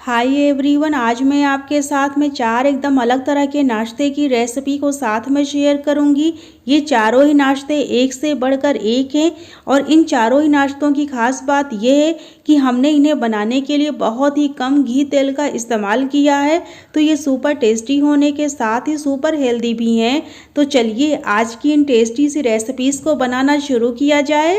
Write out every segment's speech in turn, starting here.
Hi everyone, आज मैं आपके साथ में 4 एकदम अलग तरह के नाश्ते की रेसिपी को साथ में शेयर करूंगी। ये चारों ही नाश्ते एक से बढ़कर एक हैं और इन चारों ही नाश्तों की खास बात यह है कि हमने इन्हें बनाने के लिए बहुत ही कम घी तेल का इस्तेमाल किया है। तो ये सुपर टेस्टी होने के साथ ही सुपर हेल्दी भी हैं। तो चलिए आज की इन टेस्टी सी रेसिपीज़ को बनाना शुरू किया जाए।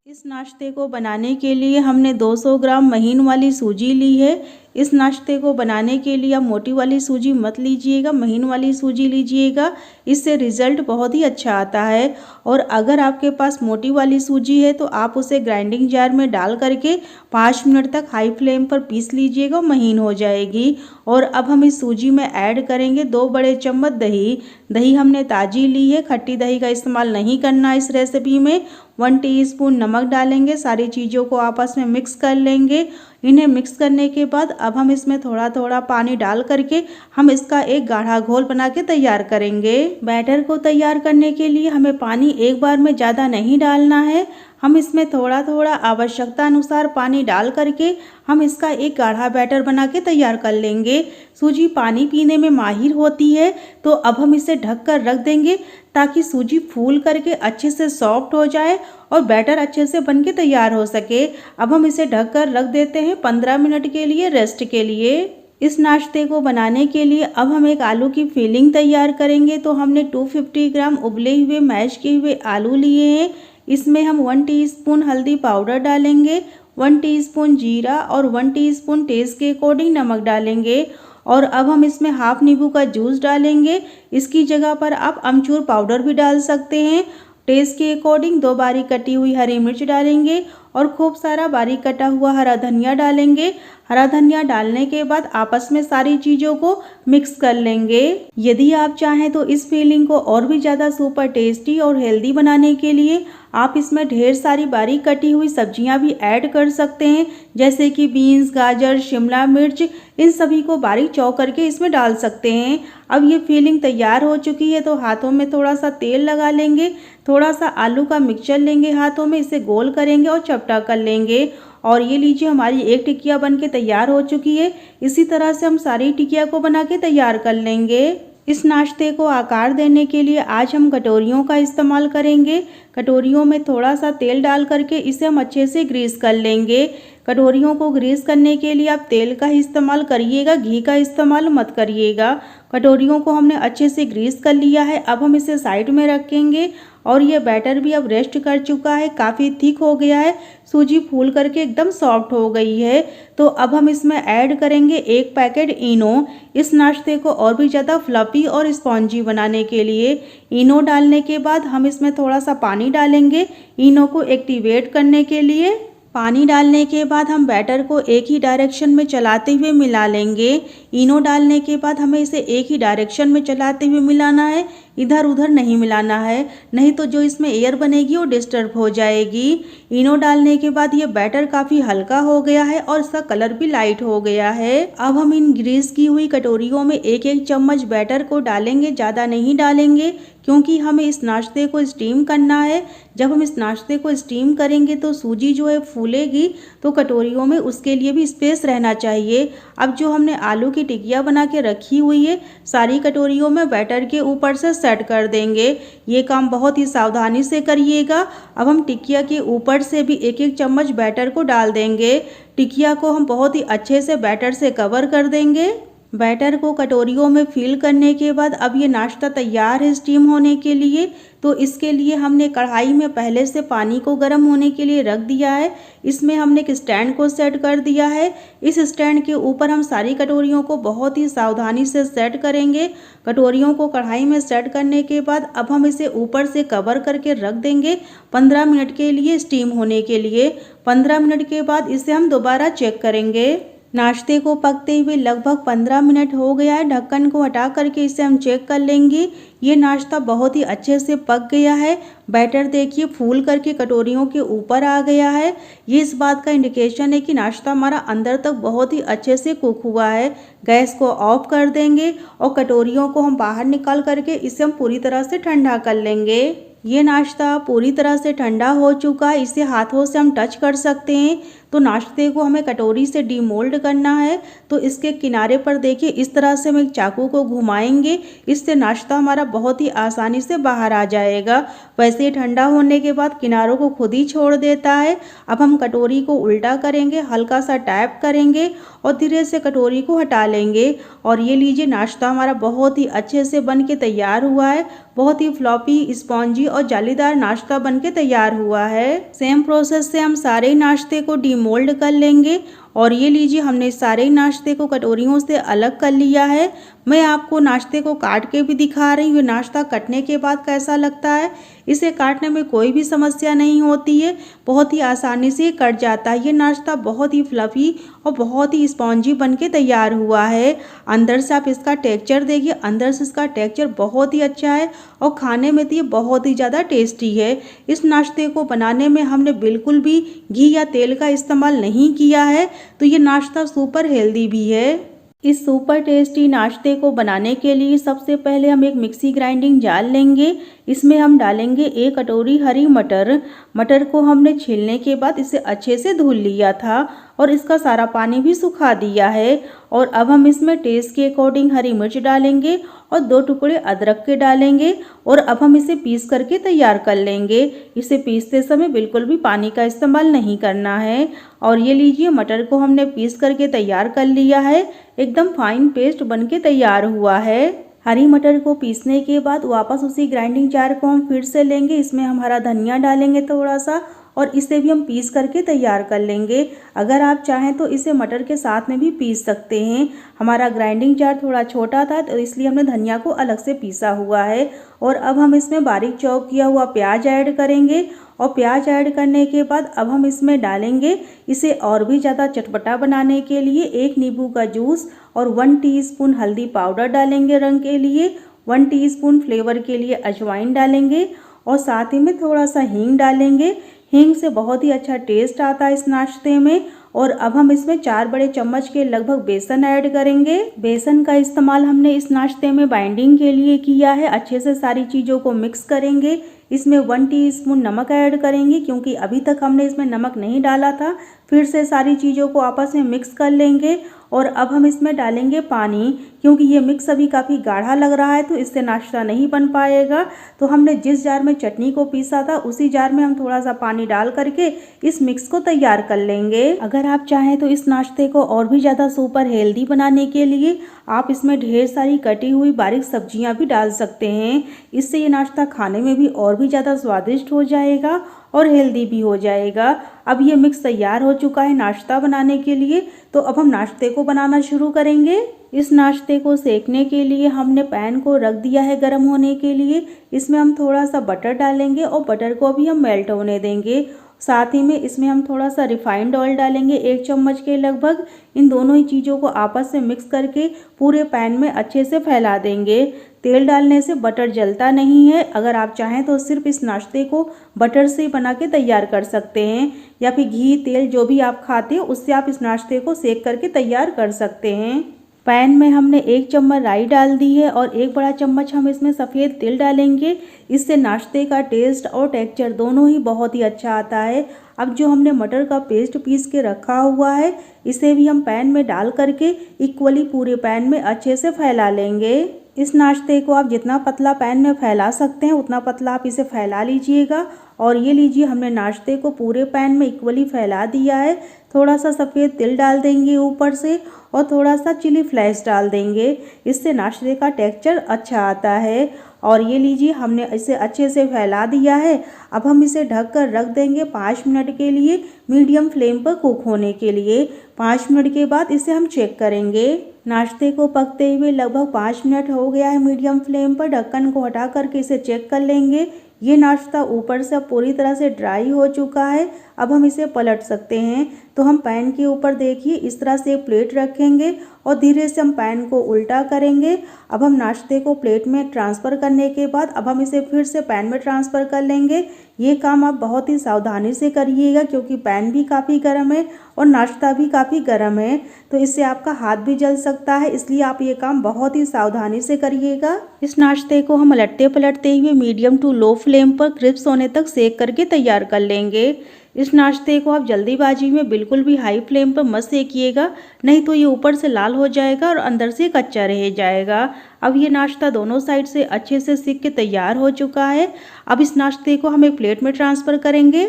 इस नाश्ते को बनाने के लिए हमने 200 ग्राम महीन वाली सूजी ली है। इस नाश्ते को बनाने के लिए आप मोटी वाली सूजी मत लीजिएगा, महीन वाली सूजी लीजिएगा। इससे रिज़ल्ट बहुत ही अच्छा आता है। और अगर आपके पास मोटी वाली सूजी है तो आप उसे ग्राइंडिंग जार में डाल करके 5 मिनट तक हाई फ्लेम पर पीस लीजिएगा, महीन हो जाएगी। और अब हम इस सूजी में ऐड करेंगे 2 बड़े चम्मच दही। दही हमने ताज़ी ली है, खट्टी दही का इस्तेमाल नहीं करना इस रेसिपी में। 1 टीस्पून नमक डालेंगे, सारी चीज़ों को आपस में मिक्स कर लेंगे। इन्हें मिक्स करने के बाद अब हम इसमें थोड़ा थोड़ा पानी डाल करके हम इसका एक गाढ़ा घोल बना के तैयार करेंगे। बैटर को तैयार करने के लिए हमें पानी एक बार में ज़्यादा नहीं डालना है। हम इसमें थोड़ा थोड़ा आवश्यकता अनुसार पानी डाल करके हम इसका एक गाढ़ा बैटर बना के तैयार कर लेंगे। सूजी पानी पीने में माहिर होती है, तो अब हम इसे ढक कर रख देंगे ताकि सूजी फूल करके अच्छे से सॉफ्ट हो जाए और बैटर अच्छे से बन के तैयार हो सके। अब हम इसे ढक कर रख देते हैं 15 मिनट के लिए रेस्ट के लिए। इस नाश्ते को बनाने के लिए अब हम एक आलू की फिलिंग तैयार करेंगे। तो हमने 250 ग्राम उबले हुए मैश किए हुए आलू लिए हैं। इसमें हम 1 टीस्पून हल्दी पाउडर डालेंगे, 1 टीस्पून जीरा और 1 टीस्पून टेस्ट के अकॉर्डिंग नमक डालेंगे। और अब हम इसमें हाफ नींबू का जूस डालेंगे। इसकी जगह पर आप अमचूर पाउडर भी डाल सकते हैं। टेस्ट के अकॉर्डिंग 2 बारीक कटी हुई हरी मिर्च डालेंगे और खूब सारा बारीक कटा हुआ हरा धनिया डालेंगे। हरा धनिया डालने के बाद आपस में सारी चीज़ों को मिक्स कर लेंगे। यदि आप चाहें तो इस फिलिंग को और भी ज़्यादा सुपर टेस्टी और हेल्दी बनाने के लिए आप इसमें ढेर सारी बारीक कटी हुई सब्जियां भी ऐड कर सकते हैं, जैसे कि बीन्स, गाजर, शिमला मिर्च, इन सभी को बारीक चॉप करके इसमें डाल सकते हैं। अब ये फिलिंग तैयार हो चुकी है तो हाथों में थोड़ा सा तेल लगा लेंगे, थोड़ा सा आलू का मिक्सचर लेंगे हाथों में, इसे गोल करेंगे और चपटा कर लेंगे। और ये लीजिए हमारी एक टिकिया बन के तैयार हो चुकी है। इसी तरह से हम सारी टिकिया को बना के तैयार कर लेंगे। इस नाश्ते को आकार देने के लिए आज हम कटोरियों का इस्तेमाल करेंगे। कटोरियों में थोड़ा सा तेल डाल करके इसे हम अच्छे से ग्रीस कर लेंगे। कटोरियों को ग्रीस करने के लिए आप तेल का ही इस्तेमाल करिएगा, घी का इस्तेमाल मत करिएगा। कटोरियों को हमने अच्छे से ग्रीस कर लिया है। अब हम इसे साइड में रखेंगे। और ये बैटर भी अब रेस्ट कर चुका है, काफ़ी थिक हो गया है, सूजी फूल करके एकदम सॉफ्ट हो गई है। तो अब हम इसमें ऐड करेंगे 1 पैकेट इनो। इस नाश्ते को और भी ज़्यादा फ्लफी और स्पॉन्जी बनाने के लिए इनो डालने के बाद हम इसमें थोड़ा सा पानी डालेंगे इनो को एक्टिवेट करने के लिए। पानी डालने के बाद हम बैटर को एक ही डायरेक्शन में चलाते हुए मिला लेंगे। इनो डालने के बाद हमें इसे एक ही डायरेक्शन में चलाते हुए मिलाना है, इधर उधर नहीं मिलाना है, नहीं तो जो इसमें एयर बनेगी वो डिस्टर्ब हो जाएगी। इनो डालने के बाद ये बैटर काफ़ी हल्का हो गया है और इसका कलर भी लाइट हो गया है। अब हम इन ग्रीस की हुई कटोरियों में 1-1 चम्मच बैटर को डालेंगे, ज़्यादा नहीं डालेंगे क्योंकि हमें इस नाश्ते को स्टीम करना है। जब हम इस नाश्ते को स्टीम करेंगे तो सूजी जो है फूलेगी, तो कटोरियों में उसके लिए भी स्पेस रहना चाहिए। अब जो हमने आलू की टिकिया बना के रखी हुई है, सारी कटोरियों में बैटर के ऊपर से सेट कर देंगे। ये काम बहुत ही सावधानी से करिएगा। अब हम टिकिया के ऊपर से भी 1-1 चम्मच बैटर को डाल देंगे। टिकिया को हम बहुत ही अच्छे से बैटर से कवर कर देंगे। बैटर को कटोरियों में फिल करने के बाद अब ये नाश्ता तैयार है स्टीम होने के लिए। तो इसके लिए हमने कढ़ाई में पहले से पानी को गर्म होने के लिए रख दिया है। इसमें हमने एक स्टैंड को सेट कर दिया है। इस स्टैंड के ऊपर हम सारी कटोरियों को बहुत ही सावधानी से सेट करेंगे। कटोरियों को कढ़ाई में सेट करने के बाद अब हम इसे ऊपर से कवर करके रख देंगे 15 मिनट के लिए स्टीम होने के लिए। 15 मिनट के बाद इसे हम दोबारा चेक करेंगे। नाश्ते को पकते हुए लगभग 15 मिनट हो गया है। ढक्कन को हटा करके इसे हम चेक कर लेंगे। ये नाश्ता बहुत ही अच्छे से पक गया है। बैटर देखिए फूल करके कटोरियों के ऊपर आ गया है। ये इस बात का इंडिकेशन है कि नाश्ता हमारा अंदर तक बहुत ही अच्छे से कुक हुआ है। गैस को ऑफ कर देंगे और कटोरियों को हम बाहर निकाल करके इसे हम पूरी तरह से ठंडा कर लेंगे। ये नाश्ता पूरी तरह से ठंडा हो चुका है, इसे हाथों से हम टच कर सकते हैं तो नाश्ते को हमें कटोरी से डीमोल्ड करना है। तो इसके किनारे पर देखिए इस तरह से हम एक चाकू को घुमाएंगे, इससे नाश्ता हमारा बहुत ही आसानी से बाहर आ जाएगा। वैसे ही ठंडा होने के बाद किनारों को खुद ही छोड़ देता है। अब हम कटोरी को उल्टा करेंगे, हल्का सा टैप करेंगे और धीरे से कटोरी को हटा लेंगे। और ये लीजिए नाश्ता हमारा बहुत ही अच्छे से बन के तैयार हुआ है। बहुत ही फ्लॉपी, स्पॉन्जी और जालीदार नाश्ता बन के तैयार हुआ है। सेम प्रोसेस से हम सारे नाश्ते को डीमोल्ड कर लेंगे। और ये लीजिए हमने सारे नाश्ते को कटोरियों से अलग कर लिया है। मैं आपको नाश्ते को काट के भी दिखा रही हूँ, नाश्ता कटने के बाद कैसा लगता है। इसे काटने में कोई भी समस्या नहीं होती है, बहुत ही आसानी से कट जाता है। ये नाश्ता बहुत ही फ्लफी और बहुत ही स्पॉन्जी बन के तैयार हुआ है। अंदर से आप इसका टेक्सचर देखिए, अंदर से इसका टेक्सचर बहुत ही अच्छा है और खाने में तो ये बहुत ही ज़्यादा टेस्टी है। इस नाश्ते को बनाने में हमने बिल्कुल भी घी या तेल का इस्तेमाल नहीं किया है, तो ये नाश्ता सुपर हेल्दी भी है। इस सुपर टेस्टी नाश्ते को बनाने के लिए सबसे पहले हम एक मिक्सी ग्राइंडिंग जार लेंगे। इसमें हम डालेंगे 1 कटोरी हरी मटर। मटर को हमने छीलने के बाद इसे अच्छे से धुल लिया था और इसका सारा पानी भी सुखा दिया है। और अब हम इसमें टेस्ट के अकॉर्डिंग हरी मिर्च डालेंगे और 2 टुकड़े अदरक के डालेंगे। और अब हम इसे पीस करके तैयार कर लेंगे। इसे पीसते समय बिल्कुल भी पानी का इस्तेमाल नहीं करना है। और ये लीजिए मटर को हमने पीस करके तैयार कर लिया है, एकदम फाइन पेस्ट बन के तैयार हुआ है। हरी मटर को पीसने के बाद वापस उसी ग्राइंडिंग जार को हम फिर से लेंगे। इसमें हम हरा धनिया डालेंगे थोड़ा सा और इसे भी हम पीस करके तैयार कर लेंगे। अगर आप चाहें तो इसे मटर के साथ में भी पीस सकते हैं। हमारा ग्राइंडिंग जार थोड़ा छोटा था तो इसलिए हमने धनिया को अलग से पीसा हुआ है। और अब हम इसमें बारीक चॉप किया हुआ प्याज ऐड करेंगे। और प्याज ऐड करने के बाद अब हम इसमें डालेंगे, इसे और भी ज़्यादा चटपटा बनाने के लिए 1 नींबू का जूस और 1 टीस्पून हल्दी पाउडर डालेंगे रंग के लिए, 1 टीस्पून फ्लेवर के लिए अजवाइन डालेंगे और साथ ही में थोड़ा सा हींग डालेंगे। हींग से बहुत ही अच्छा टेस्ट आता है इस नाश्ते में। और अब हम इसमें 4 बड़े चम्मच के लगभग बेसन ऐड करेंगे। बेसन का इस्तेमाल हमने इस नाश्ते में बाइंडिंग के लिए किया है। अच्छे से सारी चीज़ों को मिक्स करेंगे। इसमें 1 टीस्पून नमक ऐड करेंगे क्योंकि अभी तक हमने इसमें नमक नहीं डाला था। फिर से सारी चीज़ों को आपस में मिक्स कर लेंगे। और अब हम इसमें डालेंगे पानी, क्योंकि ये मिक्स अभी काफ़ी गाढ़ा लग रहा है तो इससे नाश्ता नहीं बन पाएगा। तो हमने जिस जार में चटनी को पीसा था उसी जार में हम थोड़ा सा पानी डाल करके इस मिक्स को तैयार कर लेंगे। अगर आप चाहें तो इस नाश्ते को और भी ज़्यादा सुपर हेल्दी बनाने के लिए आप इसमें ढेर सारी कटी हुई बारीक सब्जियां भी डाल सकते हैं। इससे ये नाश्ता खाने में भी और भी ज़्यादा स्वादिष्ट हो जाएगा और हेल्दी भी हो जाएगा। अब ये मिक्स तैयार हो चुका है नाश्ता बनाने के लिए, तो अब हम नाश्ते को बनाना शुरू करेंगे। इस नाश्ते को सेकने के लिए हमने पैन को रख दिया है गर्म होने के लिए। इसमें हम थोड़ा सा बटर डालेंगे और बटर को भी हम मेल्ट होने देंगे। साथ ही में इसमें हम थोड़ा सा रिफाइंड ऑयल डालेंगे 1 चम्मच के लगभग। इन दोनों ही चीज़ों को आपस में मिक्स करके पूरे पैन में अच्छे से फैला देंगे। तेल डालने से बटर जलता नहीं है। अगर आप चाहें तो सिर्फ इस नाश्ते को बटर से बना के तैयार कर सकते हैं, या फिर घी तेल जो भी आप खाते हो उससे आप इस नाश्ते को सेक करके तैयार कर सकते हैं। पैन में हमने 1 चम्मच राई डाल दी है और 1 बड़ा चम्मच हम इसमें सफ़ेद तिल डालेंगे। इससे नाश्ते का टेस्ट और टेक्सचर दोनों ही बहुत ही अच्छा आता है। अब जो हमने मटर का पेस्ट पीस के रखा हुआ है इसे भी हम पैन में डाल करके इक्वली पूरे पैन में अच्छे से फैला लेंगे। इस नाश्ते को आप जितना पतला पैन में फैला सकते हैं उतना पतला आप इसे फैला लीजिएगा। और ये लीजिए हमने नाश्ते को पूरे पैन में इक्वली फैला दिया है। थोड़ा सा सफ़ेद तिल डाल देंगे ऊपर से और थोड़ा सा चिली फ्लेक्स डाल देंगे, इससे नाश्ते का टेक्सचर अच्छा आता है। और ये लीजिए हमने इसे अच्छे से फैला दिया है। अब हम इसे ढक कर रख देंगे 5 मिनट के लिए मीडियम फ्लेम पर कुक होने के लिए। 5 मिनट के बाद इसे हम चेक करेंगे। नाश्ते को पकते हुए लगभग 5 मिनट हो गया है मीडियम फ्लेम पर। ढक्कन को हटा करके इसे चेक कर लेंगे। ये नाश्ता ऊपर से पूरी तरह से ड्राई हो चुका है। अब हम इसे पलट सकते हैं। तो हम पैन के ऊपर देखिए इस तरह से प्लेट रखेंगे और धीरे से हम पैन को उल्टा करेंगे। अब हम नाश्ते को प्लेट में ट्रांसफ़र करने के बाद अब हम इसे फिर से पैन में ट्रांसफ़र कर लेंगे। ये काम आप बहुत ही सावधानी से करिएगा क्योंकि पैन भी काफ़ी गर्म है और नाश्ता भी काफ़ी गर्म है, तो इससे आपका हाथ भी जल सकता है, इसलिए आप ये काम बहुत ही सावधानी से करिएगा। इस नाश्ते को हम उलटते पलटते हुए मीडियम टू लो फ्लेम पर क्रिस्प होने तक सेक करके तैयार कर लेंगे। इस नाश्ते को आप जल्दीबाजी में बिल्कुल भी हाई फ्लेम पर मत सेकिएगा, नहीं तो ये ऊपर से लाल हो जाएगा और अंदर से कच्चा रह जाएगा। अब ये नाश्ता दोनों साइड से अच्छे से सिक के तैयार हो चुका है। अब इस नाश्ते को हम एक प्लेट में ट्रांसफ़र करेंगे।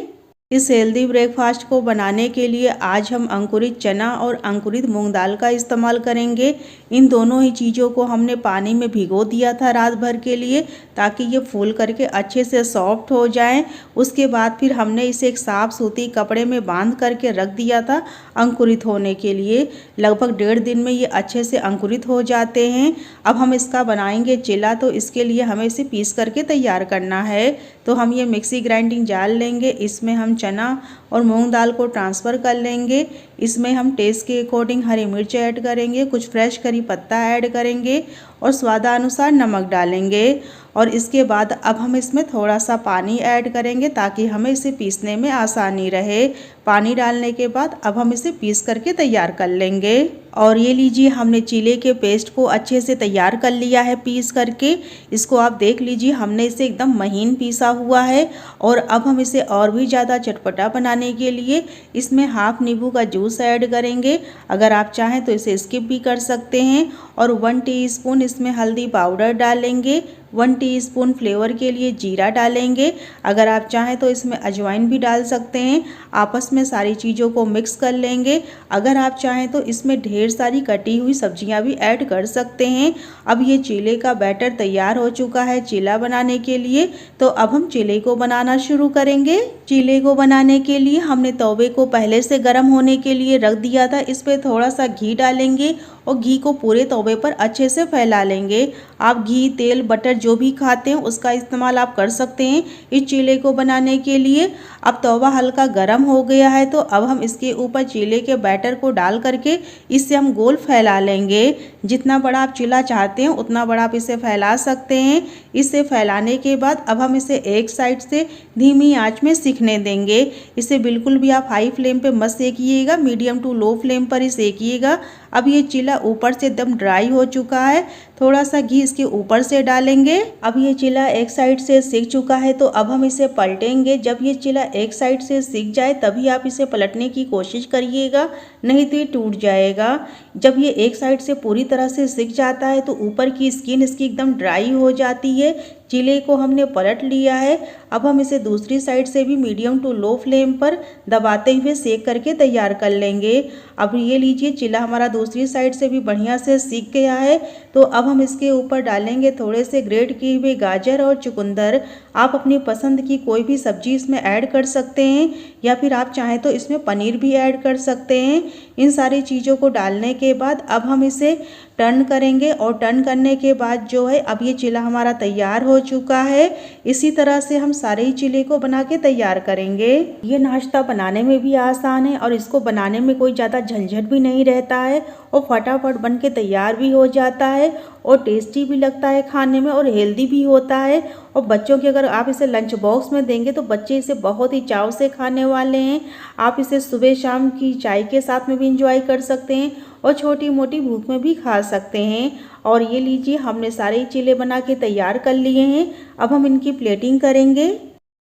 इस हेल्दी ब्रेकफास्ट को बनाने के लिए आज हम अंकुरित चना और अंकुरित मूंग दाल का इस्तेमाल करेंगे। इन दोनों ही चीज़ों को हमने पानी में भिगो दिया था रात भर के लिए, ताकि ये फूल करके अच्छे से सॉफ्ट हो जाएं। उसके बाद फिर हमने इसे एक साफ़ सूती कपड़े में बांध करके रख दिया था अंकुरित होने के लिए। लगभग 1.5 दिन में ये अच्छे से अंकुरित हो जाते हैं। अब हम इसका बनाएंगे चिला, तो इसके लिए हमें इसे पीस करके तैयार करना है। तो हम ये मिक्सी ग्राइंडिंग जार लेंगे, इसमें हम चना और मूंग दाल को ट्रांसफ़र कर लेंगे। इसमें हम टेस्ट के अकॉर्डिंग हरी मिर्च ऐड करेंगे, कुछ फ्रेश करी पत्ता ऐड करेंगे और स्वादानुसार नमक डालेंगे। और इसके बाद अब हम इसमें थोड़ा सा पानी ऐड करेंगे ताकि हमें इसे पीसने में आसानी रहे। पानी डालने के बाद अब हम इसे पीस करके तैयार कर लेंगे। और ये लीजिए, हमने चीले के पेस्ट को अच्छे से तैयार कर लिया है पीस करके। इसको आप देख लीजिए, हमने इसे एकदम महीन पीसा हुआ है। और अब हम इसे और भी ज़्यादा चटपटा बनाने के लिए इसमें हाफ नींबू का जूस ऐड करेंगे। अगर आप चाहें तो इसे स्किप भी कर सकते हैं। और 1 टीस्पून इसमें हल्दी पाउडर डालेंगे, 1 टीस्पून फ्लेवर के लिए जीरा डालेंगे। अगर आप चाहें तो इसमें अजवाइन भी डाल सकते हैं। आपस में सारी चीज़ों को मिक्स कर लेंगे। अगर आप चाहें तो इसमें ढेर सारी कटी हुई सब्जियां भी ऐड कर सकते हैं। अब ये चीले का बैटर तैयार हो चुका है चीला बनाने के लिए। तो अब हम चीले को बनाना शुरू करेंगे। चीले को बनाने के लिए हमने तवे को पहले से गर्म होने के लिए रख दिया था। इस पर थोड़ा सा घी डालेंगे और घी को पूरे तवे पर अच्छे से फैला लेंगे। आप घी, तेल, बटर जो भी खाते हैं उसका इस्तेमाल आप कर सकते हैं इस चीले को बनाने के लिए। अब तवा हल्का गर्म हो गया है, तो अब हम इसके ऊपर चीले के बैटर को डाल करके इससे हम गोल फैला लेंगे। जितना बड़ा आप चीला चाहते हैं उतना बड़ा आप इसे फैला सकते हैं। इसे फैलाने के बाद अब हम इसे एक साइड से धीमी आंच में सिकने देंगे। इसे बिल्कुल भी आप हाई फ्लेम पे मत सेकिएगा, मीडियम टू लो फ्लेम पर ही सेकिएगा। अब ये चीला ऊपर से एकदम ड्राई हो चुका है। थोड़ा सा घी इसके ऊपर से डालेंगे। अब ये चीला एक साइड से सिक चुका है, तो अब हम इसे पलटेंगे। जब ये चीला एक साइड से सिक जाए तभी आप इसे पलटने की कोशिश करिएगा, नहीं तो ये टूट जाएगा। जब ये एक साइड से पूरी तरह से सिक जाता है तो ऊपर की स्किन इसकी एकदम ड्राई हो जाती है। चीले को हमने पलट लिया है। अब हम इसे दूसरी साइड से भी मीडियम टू लो फ्लेम पर दबाते हुए सेक करके तैयार कर लेंगे। अब ये लीजिए, चीला हमारा दूसरी साइड से भी बढ़िया से सीख गया है। तो अब हम इसके ऊपर डालेंगे थोड़े से ग्रेट किए हुए गाजर और चुकंदर। आप अपनी पसंद की कोई भी सब्जी इसमें ऐड कर सकते हैं, या फिर आप चाहें तो इसमें पनीर भी ऐड कर सकते हैं। इन सारी चीज़ों को डालने के बाद अब हम इसे टर्न करेंगे, और टर्न करने के बाद जो है अब ये चीला हमारा तैयार हो चुका है। इसी तरह से हम सारे ही चीले को बना के तैयार करेंगे। ये नाश्ता बनाने में भी आसान है और इसको बनाने में कोई ज़्यादा झंझट भी नहीं रहता है, और फटाफट बन के तैयार भी हो जाता है, और टेस्टी भी लगता है खाने में, और हेल्दी भी होता है। और बच्चों के अगर आप इसे लंच बॉक्स में देंगे तो बच्चे इसे बहुत ही चाव से खाने वाले हैं। आप इसे सुबह शाम की चाय के साथ में भी इंजॉय कर सकते हैं, और छोटी मोटी भूख में भी खा सकते हैं। और ये लीजिए, हमने सारे चीले बना के तैयार कर लिए हैं। अब हम इनकी प्लेटिंग करेंगे।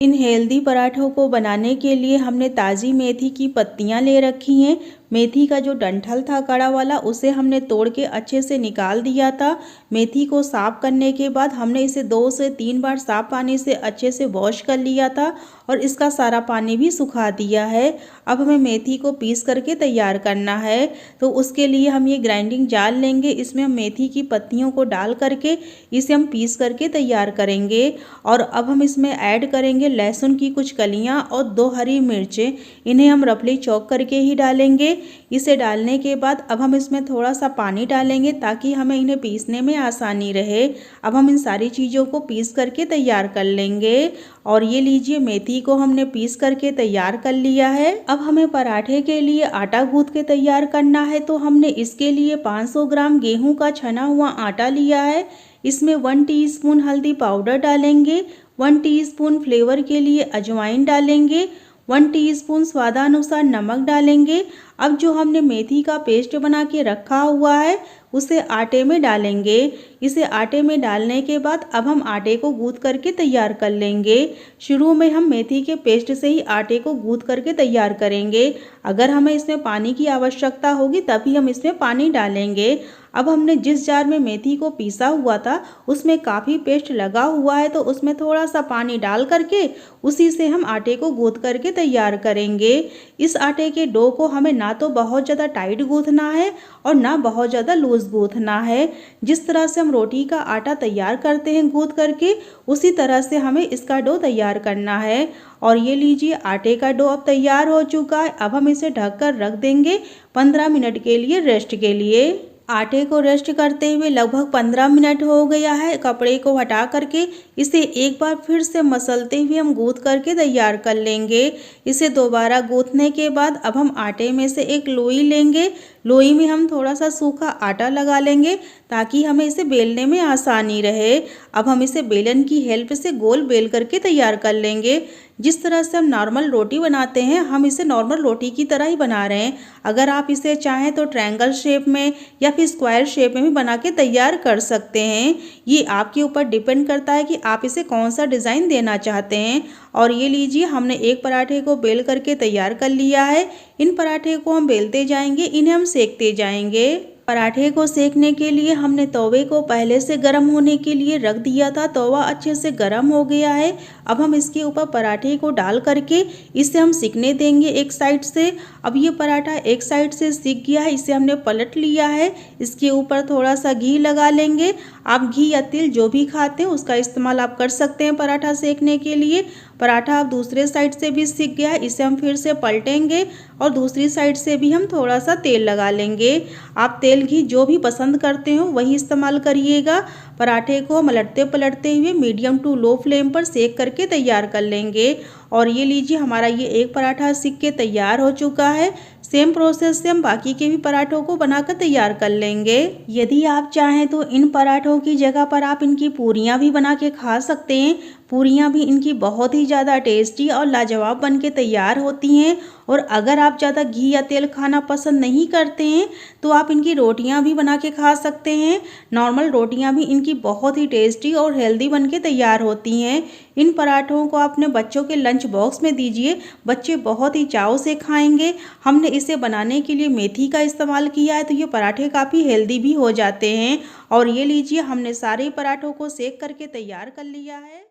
इन हेल्दी पराठों को बनाने के लिए हमने ताज़ी मेथी की पत्तियां ले रखी हैं। मेथी का जो डंठल था कड़ा वाला, उसे हमने तोड़ के अच्छे से निकाल दिया था। मेथी को साफ़ करने के बाद हमने इसे 2 से 3 बार साफ़ पानी से अच्छे से वॉश कर लिया था, और इसका सारा पानी भी सुखा दिया है। अब हमें मेथी को पीस करके तैयार करना है। तो उसके लिए हम ये ग्राइंडिंग जार लेंगे। इसमें हम मेथी की पत्तियों को डाल करके इसे हम पीस करके तैयार करेंगे। और अब हम इसमें ऐड करेंगे लहसुन की कुछ कलियां और 2 हरी मिर्चें। इन्हें हम रफली चॉप करके ही डालेंगे। इसे डालने के बाद अब हम इसमें थोड़ा सा पानी डालेंगे ताकि हमें इन्हें पीसने में आसानी रहे। अब हम इन सारी चीज़ों को पीस करके तैयार कर लेंगे। और ये लीजिए, मेथी को हमने पीस करके तैयार कर लिया है। अब हमें पराठे के लिए आटा गूंथ के तैयार करना है। तो हमने इसके लिए 500 ग्राम गेहूं का छना हुआ आटा लिया है। इसमें 1 टीस्पून हल्दी पाउडर डालेंगे, 1 टीस्पून फ्लेवर के लिए अजवाइन डालेंगे, 1 टीस्पून स्वादानुसार नमक डालेंगे। अब जो हमने मेथी का पेस्ट बना के रखा हुआ है उसे आटे में डालेंगे। इसे आटे में डालने के बाद अब हम आटे को गूंथ करके तैयार कर लेंगे। शुरू में हम मेथी के पेस्ट से ही आटे को गूंथ करके तैयार करेंगे। अगर हमें इसमें पानी की आवश्यकता होगी तभी हम इसमें पानी डालेंगे। अब हमने जिस जार में मेथी को पीसा हुआ था उसमें काफ़ी पेस्ट लगा हुआ है, तो उसमें थोड़ा सा पानी डाल करके उसी से हम आटे को गूंथ करके तैयार करेंगे। इस आटे के डो को हमें ना तो बहुत ज़्यादा टाइट गूंथना है और ना बहुत ज़्यादा लूज गूंथना है। जिस तरह से हम रोटी का आटा तैयार करते हैं गूंथ करके, उसी तरह से हमें इसका डो तैयार करना है। और ये लीजिए, आटे का डो अब तैयार हो चुका है। अब हम इसे ढककर रख देंगे 15 मिनट के लिए रेस्ट के लिए। आटे को रेस्ट करते हुए लगभग 15 मिनट हो गया है। कपड़े को हटा करके इसे एक बार फिर से मसलते हुए हम गूंथ करके तैयार कर लेंगे। इसे दोबारा गूंथने के बाद अब हम आटे में से एक लोई लेंगे। लोई में हम थोड़ा सा सूखा आटा लगा लेंगे ताकि हमें इसे बेलने में आसानी रहे। अब हम इसे बेलन की हेल्प से गोल बेल करके तैयार कर लेंगे। जिस तरह से हम नॉर्मल रोटी बनाते हैं हम इसे नॉर्मल रोटी की तरह ही बना रहे हैं। अगर आप इसे चाहें तो ट्रायंगल शेप में या फिर स्क्वायर शेप में भी बना के तैयार कर सकते हैं। ये आपके ऊपर डिपेंड करता है कि आप इसे कौन सा डिज़ाइन देना चाहते हैं। और ये लीजिए, हमने एक पराठे को बेल करके तैयार कर लिया है। इन पराठे को हम बेलते जाएंगे, इन्हें हम सेकते जाएंगे। पराठे को सेकने के लिए हमने तवे को पहले से गर्म होने के लिए रख दिया था। तवा अच्छे से गर्म हो गया है। अब हम इसके ऊपर पराठे को डाल करके इसे हम सिकने देंगे एक साइड से। अब ये पराठा एक साइड से सिक गया है, इसे हमने पलट लिया है। इसके ऊपर थोड़ा सा घी लगा लेंगे। आप घी या तिल जो भी खाते हैं उसका इस्तेमाल आप कर सकते हैं पराठा सेकने के लिए। पराठा अब दूसरे साइड से भी सिक गया है, इसे हम फिर से पलटेंगे और दूसरी साइड से भी हम थोड़ा सा तेल लगा लेंगे। आप तेल घी जो भी पसंद करते हो वही इस्तेमाल करिएगा। पराठे को हम पलटते पलटते हुए मीडियम टू लो फ्लेम पर सेक करके तैयार कर लेंगे। और ये लीजिए, हमारा ये एक पराठा सिक के तैयार हो चुका है। सेम प्रोसेस से हम बाकी के भी पराठों को बनाकर तैयार कर लेंगे। यदि आप चाहें तो इन पराठों की जगह पर आप इनकी पूरियां भी बना के खा सकते हैं। पूरियां भी इनकी बहुत ही ज़्यादा टेस्टी और लाजवाब बन के तैयार होती हैं। और अगर आप ज़्यादा घी या तेल खाना पसंद नहीं करते हैं तो आप इनकी रोटियां भी बना के खा सकते हैं। नॉर्मल रोटियां भी इनकी बहुत ही टेस्टी और हेल्दी बन के तैयार होती हैं। इन पराठों को अपने बच्चों के लंच बॉक्स में दीजिए, बच्चे बहुत ही चाव से खाएंगे। हमने इसे बनाने के लिए मेथी का इस्तेमाल किया है तो ये पराठे काफ़ी हेल्दी भी हो जाते हैं। और ये लीजिए, हमने सारे पराठों को सेक करके तैयार कर लिया है।